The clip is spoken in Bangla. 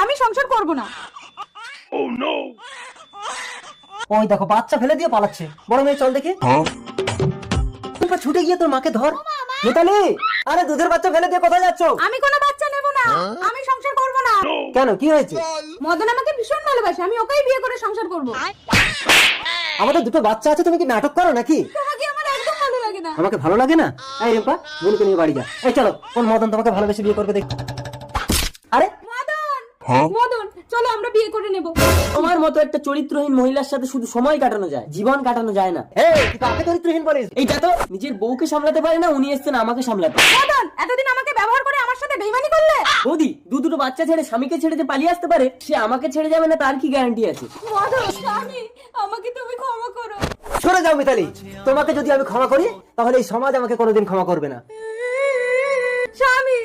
আমি সংসার করব না। ওই দেখো বাচ্চা ফেলে দিয়ে পালাচ্ছে। বড় মেয়ে চল দেখি। তুই ছুটে গিয়ে তোর মাকে ধর। মিতালি, আরে দুধের বাচ্চা ফেলে দিয়ে কোথায় যাচ্ছ? আমি কোনো বাচ্চা নেব না, আমি সংসার করব না। কেন, কি হয়েছে? মদন আমাকে ভীষণ ভালোবাসে, আমি ওকেই বিয়ে করে সংসার করব। আমাদের দুটো বাচ্চা আছে, তুমি কি নাটক করো নাকি? তোমাকে আমার একদম ভালো লাগে না। আমাকে ভালো লাগে না? এই রিম্পা, বোনকে নিয়ে বাড়ি যা। এই চলো, কোন মদন তোমাকে ভালোবেসে বিয়ে করবে দেখ। আরে মদন, মদন চলো আমরা বিয়ে করে নেব। তোমার মতো একটা চরিত্রহীন মহিলার সাথে শুধু সময় কাটানো যায়, জীবন কাটানো যায় না। এই তুই কাকে চরিত্রহীন বলিস? এইটা তো নিজের বউকে সামলাতে পারে না, উনি এসছেন আমাকে সামলাতে। মদন এতদিন আমাকে ব্যবহার করে আমার সাথে বেইমানি করলে। বৌদি, দুটো বাচ্চা ছেড়ে স্বামীকে ছেড়ে যে পালিয়ে আসতে পারে, সে আমাকে ছেড়ে যাবে না তার কি গ্যারান্টি আছে? মদন স্বামী, আমাকে তুমি ক্ষমা করো। সরে যাও মিতালি, তোমাকে যদি আমি ক্ষমা করি তাহলে এই সমাজ আমাকে কোনোদিন ক্ষমা করবে না। স্বামী